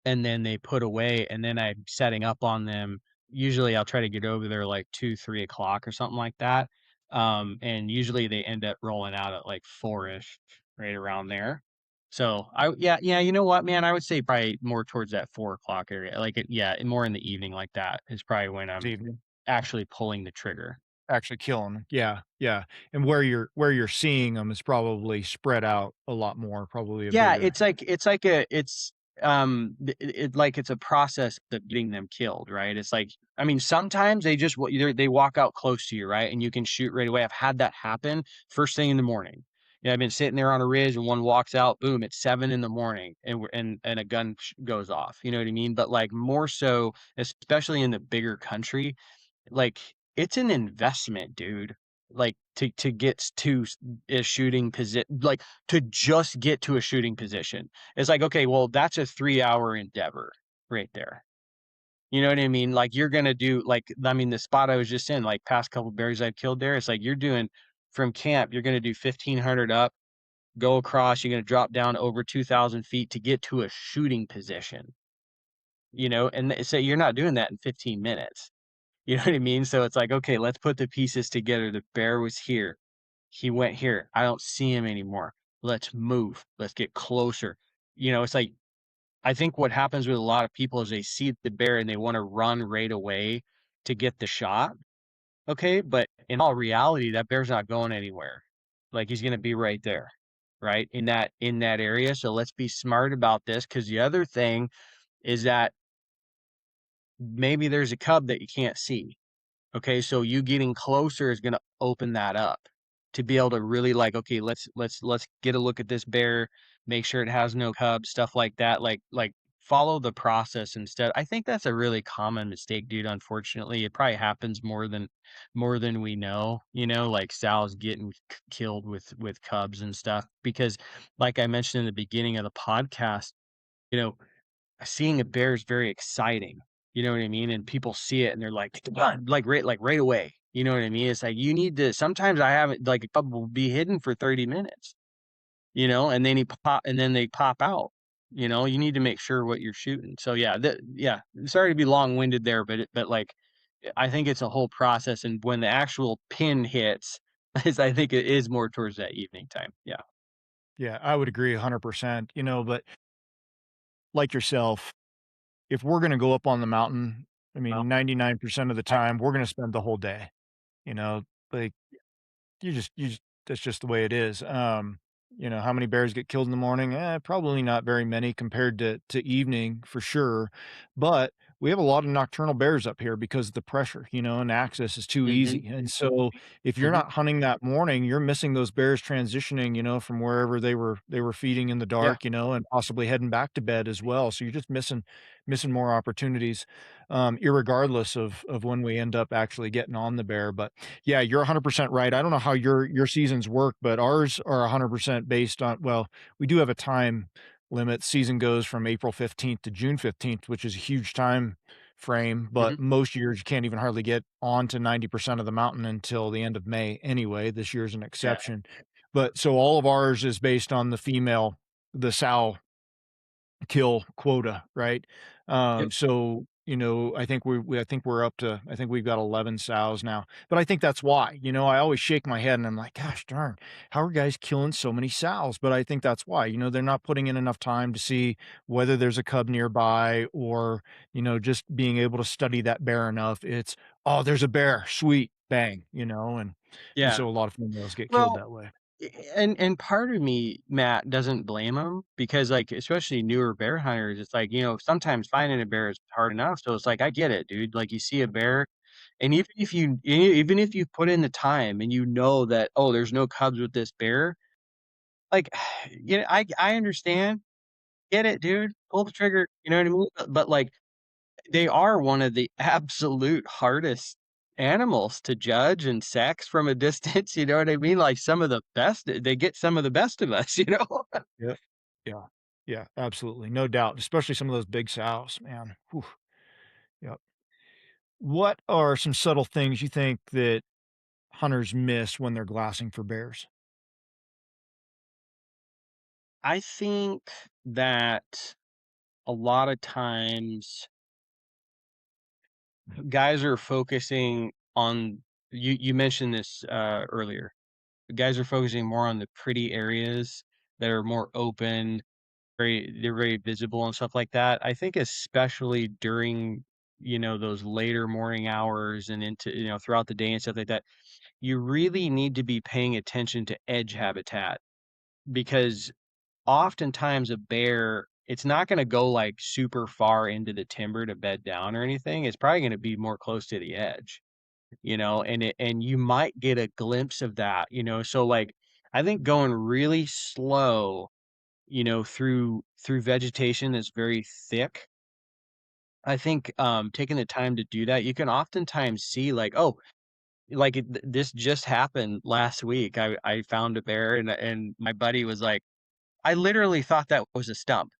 Speaker 2: and then they put away, and then I'm setting up on them. Usually, I'll try to get over there, like, 2, 3 o'clock or something like that, and usually they end up rolling out at, like, 4-ish, right around there. So, yeah, you know what, man? I would say probably more towards that 4 o'clock area, like, yeah, more in the evening like that is probably when I'm
Speaker 1: Evening.
Speaker 2: actually pulling the trigger.
Speaker 1: Actually kill 'em. Yeah, yeah, and where you're seeing them is probably spread out a lot more, probably a
Speaker 2: Yeah,
Speaker 1: bigger.
Speaker 2: it's a process of getting them killed, right? It's like, I mean, sometimes they walk out close to you, right? And you can shoot right away. I've had that happen first thing in the morning. Yeah, I've been sitting there on a ridge and one walks out, boom, it's 7 in the morning and a gun goes off. You know what I mean? But like more so, especially in the bigger country, like, it's an investment, dude. Like, to get to a shooting position, like, to just get to a shooting position. It's like, okay, well, that's a 3-hour endeavor right there. You know what I mean? Like, you're gonna do like, I mean, the spot I was just in, like, past couple berries I've killed there, it's like you're doing from camp, you're gonna do 1,500 up, go across, you're gonna drop down over 2,000 feet to get to a shooting position, and so you're not doing that in 15 minutes. You know what I mean? So it's like, okay, let's put the pieces together. The bear was here. He went here. I don't see him anymore. Let's move. Let's get closer. It's like, I think what happens with a lot of people is they see the bear and they want to run right away to get the shot. Okay. But in all reality, that bear's not going anywhere. Like, he's going to be right there, right? In that area. So let's be smart about this. Cause the other thing is that maybe there's a cub that you can't see. Okay, so you getting closer is gonna open that up to be able to really, like, okay, let's get a look at this bear, make sure it has no cubs, stuff like that. Like follow the process instead. I think that's a really common mistake, dude. Unfortunately, it probably happens more than we know. Like Sal's getting killed with cubs and stuff because, like I mentioned in the beginning of the podcast, you know seeing a bear is very exciting, you know what I mean? And people see it and they're like, "Run," like right away. You know what I mean? It's like you need to sometimes I have it like a couple will be hidden for 30 minutes, and then they pop out. You need to make sure what you're shooting. So yeah, sorry to be long-winded there, but like I think it's a whole process and when the actual pin hits, is I think it is more towards that evening time. Yeah.
Speaker 1: Yeah, I would agree 100%, but like yourself, if we're gonna go up on the mountain, I
Speaker 2: Well,
Speaker 1: mean, 99% of the
Speaker 2: I
Speaker 1: time, we're gonna spend the whole day, like, you just that's just the way it is. How many bears get killed in the morning? Probably not very many compared to evening for sure. But we have a lot of nocturnal bears up here because the pressure, and access is too
Speaker 2: Mhm,
Speaker 1: easy. And so if you're
Speaker 2: mhm.
Speaker 1: not hunting that morning, you're missing those bears transitioning, from wherever they were feeding in the
Speaker 2: Yeah.
Speaker 1: dark, and possibly heading back to bed as well. So you're just missing more opportunities, irregardless of when we end up actually getting on the bear. But yeah, you're 100% right. I don't know how your seasons work, but ours are 100% based on, well, we do have a time limit. Season goes from April 15th to June 15th, which is a huge time frame,
Speaker 2: Mhm.
Speaker 1: but most years you can't even hardly get on to 90% of the mountain until the end of May anyway. This year's an
Speaker 2: Yeah.
Speaker 1: exception. But so all of ours is based on the sow kill quota, right?
Speaker 2: Yep.
Speaker 1: So I think we're up to I think we've got 11 sows now. But I think that's why. I always shake my head and I'm like, gosh darn, how are guys killing so many sows? But I think that's why. They're not putting in enough time to see whether there's a cub nearby or, just being able to study that bear enough. It's, oh, there's a bear, sweet, bang, and
Speaker 2: Yeah.
Speaker 1: so a lot of females get killed
Speaker 2: Well,
Speaker 1: that way.
Speaker 2: and part of me, Matt, doesn't blame them because, like, especially newer bear hunters, it's like, sometimes finding a bear is hard enough. So it's like, I get it, dude. Like, you see a bear, and even if you put in the time and you know that, oh, there's no cubs with this bear, like, I understand, get it, dude. Pull the trigger. You know what I mean? But like, they are one of the absolute hardest animals to judge and sex from a distance, you know what I mean? Like, some of the best they get some of the best of us, you know?
Speaker 1: Yeah. Yeah. Yeah, absolutely. No doubt, especially some of those big sows, man. Whew. Yep. What are some subtle things you think that hunters miss when they're glassing for bears?
Speaker 2: I think that a lot of times guys are focusing on you mentioned this, earlier. Guys are focusing more on the pretty areas that are more open, they're very visible and stuff like that. I think especially during, those later morning hours and into, throughout the day and stuff like that, you really need to be paying attention to edge habitat because oftentimes a bear, it's not going to go like super far into the timber to bed down or anything. It's probably going to be more close to the edge, and you might get a glimpse of that, so like I think going really slow, through vegetation that's very thick. I think, taking the time to do that, you can oftentimes see like, oh, like this just happened last week. I found a bear and my buddy was like, I literally thought that was a stump.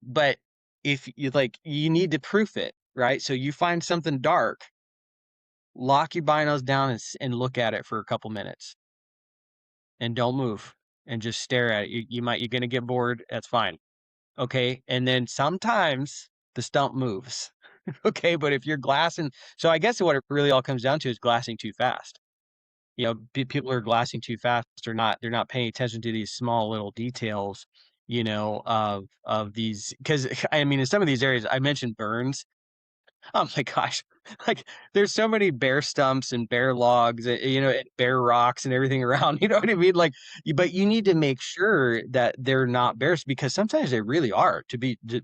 Speaker 2: But if you like, you need to proof it, right? So you find something dark, lock your binos down and look at it for a couple minutes and don't move and just stare at it. You're gonna get bored. That's fine. Okay, and then sometimes the stump moves. Okay, but if you're glassing, so I guess what it really all comes down to is glassing too fast. People are glassing too fast or not they're not paying attention to these small little details, of these because I mean, in some of these areas, I mentioned burns. Oh my gosh. Like, there's so many bear stumps and bear logs, and bear rocks and everything around, you know what I mean? Like, but you need to make sure that they're not bears because sometimes they really are,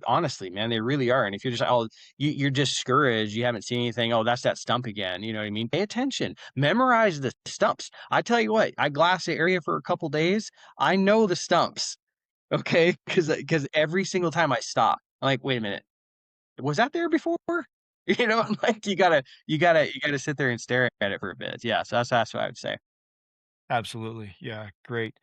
Speaker 2: honestly, man, they really are. And if you're just, oh, you're discouraged, you haven't seen anything, oh, that's that stump again, you know what I mean? Pay attention, memorize the stumps. I tell you what, I glass the area for a couple days. I know the stumps, okay? Because every single time I stop, I'm like, wait a minute, was that there before? Like you gotta sit there and stare at it for a bit. Yeah, so that's what I would say.
Speaker 1: Absolutely. Yeah, great.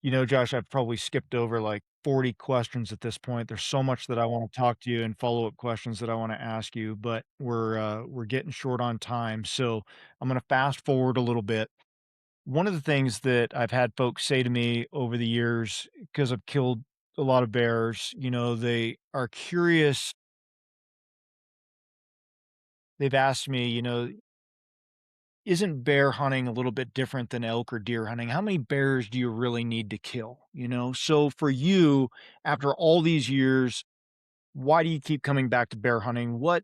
Speaker 1: Josh, I've probably skipped over like 40 questions at this point. There's so much that I want to talk to you and follow-up questions that I want to ask you, but we're getting short on time. So I'm going to fast forward a little bit. One of the things that I've had folks say to me over the years, because I've killed a lot of bears, they are curious. They've asked me, isn't bear hunting a little bit different than elk or deer hunting? How many bears do you really need to kill? So for you, after all these years, why do you keep coming back to bear hunting? What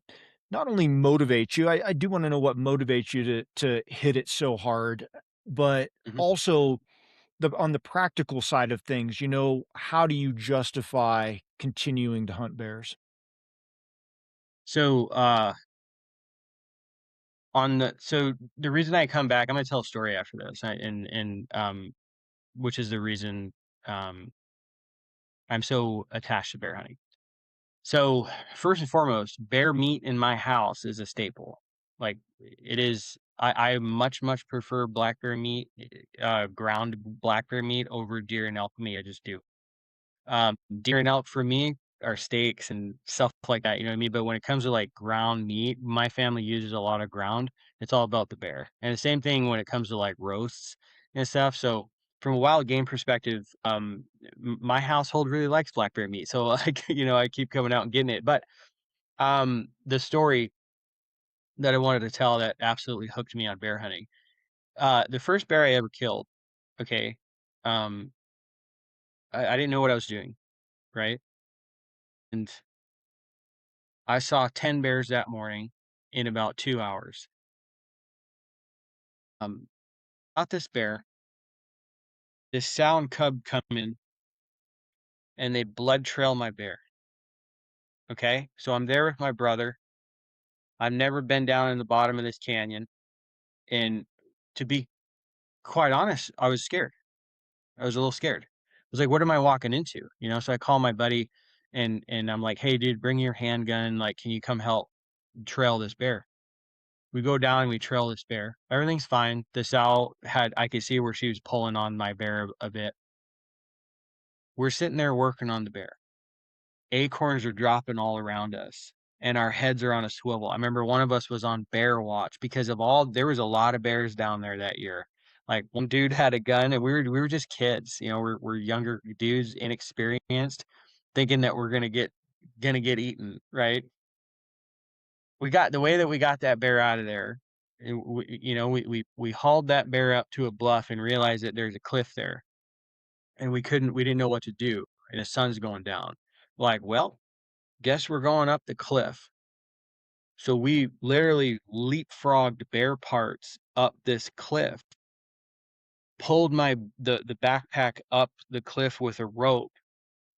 Speaker 1: not only motivates you, I do want to know what motivates you to hit it so hard, but
Speaker 2: Mhm.
Speaker 1: also on the practical side of things, how do you justify continuing to hunt bears?
Speaker 2: So, the reason I come back, I'm gonna tell a story after this, which is the reason, um, I'm so attached to bear hunting. So, first and foremost, bear meat in my house is a staple. Like, it is I much, much prefer black bear meat, ground black bear meat over deer and elk meat, I just do. Deer and elk for me are steaks and stuff like that, you know what I mean? But when it comes to like ground meat, my family uses a lot of ground. It's all about the bear. And the same thing when it comes to like roasts and stuff. So from a wild game perspective, my household really likes black bear meat. So like, I keep coming out and getting it. But The story that I wanted to tell that absolutely hooked me on bear hunting. The first bear I ever killed, okay, um, I didn't know what I was doing, right? And I saw 10 bears that morning in about 2 hours. Um, Got this bear, this sow and cub come in, and they blood trail my bear, okay? So I'm there with my brother. I've never been down in the bottom of this canyon, and to be quite honest, I was scared. I was a little scared. I was like, "What am I walking into?" You know, so I call my buddy and I'm like, "Hey, dude, bring your handgun. Like, can you come help trail this bear?" We go down and we trail this bear. Everything's fine. The sow had I could see where she was pulling on my bear a bit. We're sitting there working on the bear. Acorns are dropping all around us, and our heads are on a swivel. I remember one of us was on bear watch because of all there was a lot of bears down there that year. Like, one dude had a gun, and we were just kids, you know, we're younger dudes, inexperienced, thinking that we're gonna get eaten, right? We got the way that we got that bear out of there, we hauled that bear up to a bluff and realized that there's a cliff there, and we didn't know what to do, and the sun's going down. Like, "Well, guess we're going up the cliff." So we literally leapfrogged bear parts up this cliff, pulled the backpack up the cliff with a rope,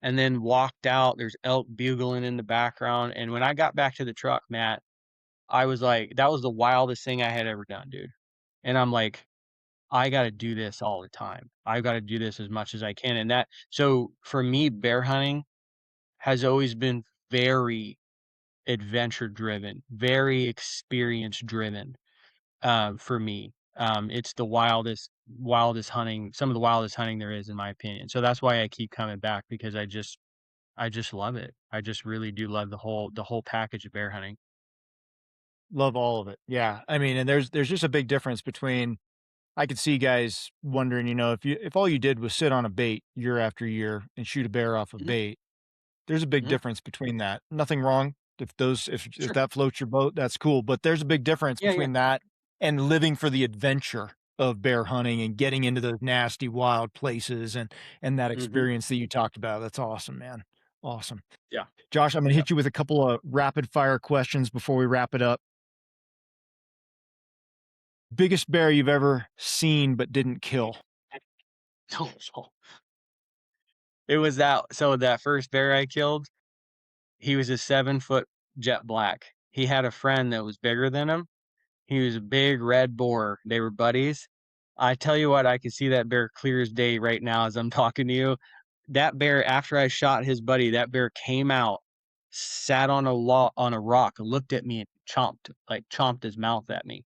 Speaker 2: and then walked out. There's elk bugling in the background. And when I got back to the truck, Matt, I was like, that was the wildest thing I had ever done, dude. And I'm like, I got to do this all the time. I've got to do this as much as I can. And so for me, bear hunting has always been very adventure driven, very experience driven, for me. It's the wildest hunting, some of the wildest hunting there is, in my opinion. So that's why I keep coming back because I just love it. I just really do love the whole package of bear hunting.
Speaker 1: Love all of it. Yeah. I mean, and there's just a big difference between I could see guys wondering, if all you did was sit on a bait year after year and shoot a bear off a
Speaker 2: Mhm,
Speaker 1: bait, there's a big
Speaker 2: mhm,
Speaker 1: difference between that. Nothing wrong if
Speaker 2: sure.
Speaker 1: that floats your boat, that's cool, but there's a big difference
Speaker 2: Yeah, yeah.
Speaker 1: between that and living for the adventure of bear hunting and getting into those nasty wild places and that
Speaker 2: Mhm.
Speaker 1: experience that you talked about. That's awesome, man. Awesome.
Speaker 2: Yeah,
Speaker 1: Josh, I'm gonna
Speaker 2: yeah.
Speaker 1: hit you with a couple of rapid fire questions before we wrap it up. Biggest bear you've ever seen but didn't kill?
Speaker 2: So it was that first bear I killed, he was a 7-foot jet black. He had a friend that was bigger than him. He was a big red boar. They were buddies. I tell you what, I can see that bear clear as day right now as I'm talking to you. That bear, after I shot his buddy, that bear came out, sat on a rock, looked at me and chomped his mouth at me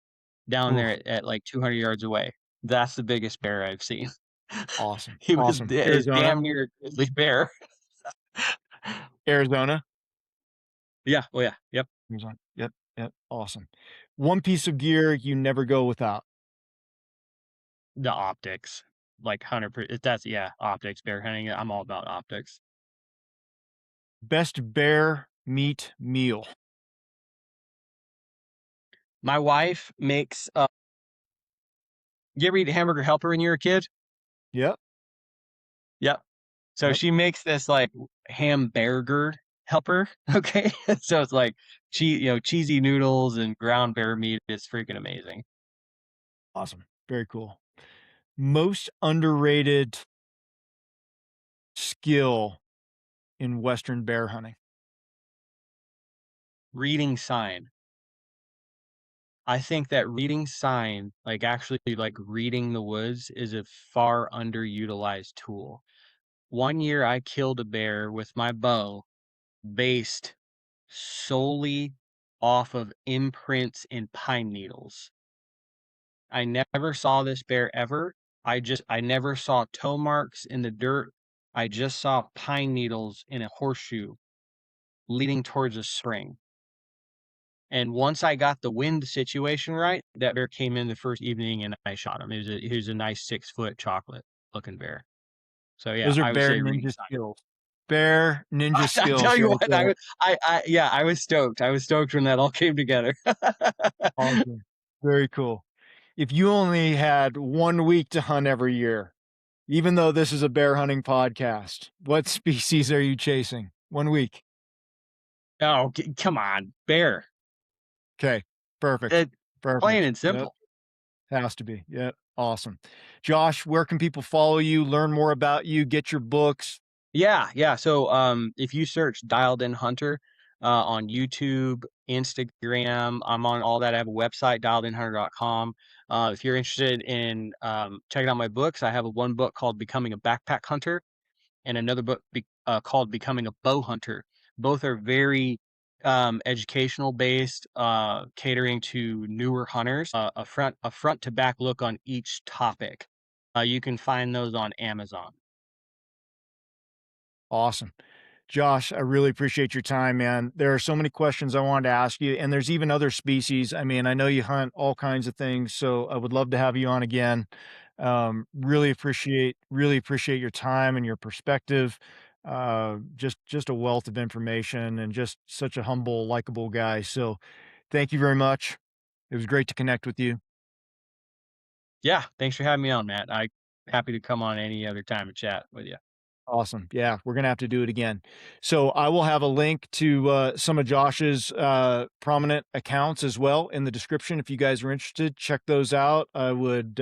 Speaker 2: down there
Speaker 1: Oof,
Speaker 2: at like 200 yards away. That's the biggest bear I've seen.
Speaker 1: awesome,
Speaker 2: He was
Speaker 1: awesome.
Speaker 2: is
Speaker 1: Arizona?
Speaker 2: damn near a grizzly bear.
Speaker 1: Arizona?
Speaker 2: Yeah, oh yeah, yep.
Speaker 1: Arizona. Yep, yep, awesome. One piece of gear you never go without?
Speaker 2: The optics, like 100%. That's yeah, optics, bear hunting. I'm all about optics.
Speaker 1: Best bear meat meal?
Speaker 2: My wife makes. You ever eat Hamburger Helper when you were a kid?
Speaker 1: Yep,
Speaker 2: Yep. So
Speaker 1: yep,
Speaker 2: she makes this like hamburger helper. Okay, so it's like cheesy noodles and ground bear meat. It's freaking amazing.
Speaker 1: awesome, very cool. Most underrated skill in Western bear hunting?
Speaker 2: Reading sign. I think that reading sign, like actually like reading the woods, is a far underutilized tool. One year I killed a bear with my bow based solely off of imprints in pine needles. I never saw this bear ever. I never saw toe marks in the dirt. I just saw pine needles in a horseshoe leading towards a spring. And once I got the wind situation right, that bear came in the first evening and I shot him. He was a nice 6-foot chocolate looking bear. So yeah,
Speaker 1: Those are
Speaker 2: I would
Speaker 1: bear
Speaker 2: say reading
Speaker 1: ninja
Speaker 2: sign.
Speaker 1: skills. Bear ninja
Speaker 2: I tell
Speaker 1: skills
Speaker 2: you
Speaker 1: right
Speaker 2: what,
Speaker 1: there.
Speaker 2: yeah, I was stoked. I was stoked when that all came together.
Speaker 1: Awesome. Very cool. If you only had 1 week to hunt every year, even though this is a bear hunting podcast, what species are you chasing? 1 week.
Speaker 2: Oh, come on, bear.
Speaker 1: Okay. Perfect.
Speaker 2: It Plain
Speaker 1: Perfect.
Speaker 2: and
Speaker 1: Yep.
Speaker 2: simple.
Speaker 1: Has to be. Yep. Awesome. Josh, where can people follow you, learn more about you, get your books?
Speaker 2: Yeah, yeah. So, if you search Dialed In Hunter on YouTube, Instagram, I'm on all that. I have a website, dialedinhunter.com. If you're interested in checking out my books, I have one book called Becoming a Backpack Hunter and another book called Becoming a Bow Hunter. Both are very educational based, catering to newer hunters. A front to back look on each topic. You can find those on Amazon.
Speaker 1: Awesome. Josh, I really appreciate your time, man. There are so many questions I wanted to ask you, and there's even other species. I mean, I know you hunt all kinds of things, so I would love to have you on again. Really appreciate your time and your perspective. Just a wealth of information and just such a humble, likable guy. So, thank you very much. It was great to connect with you.
Speaker 2: Yeah, thanks for having me on, Matt. I happy to come on any other time and chat with you.
Speaker 1: Awesome. Yeah, we're gonna have to do it again. So I will have a link to some of Josh's prominent accounts as well in the description. If you guys are interested, check those out. I would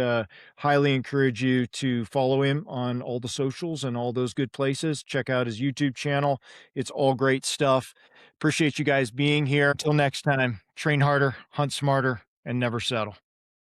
Speaker 1: highly encourage you to follow him on all the socials and all those good places. Check out his YouTube channel. It's all great stuff. Appreciate you guys being here. Until next time, train harder, hunt smarter, and never settle.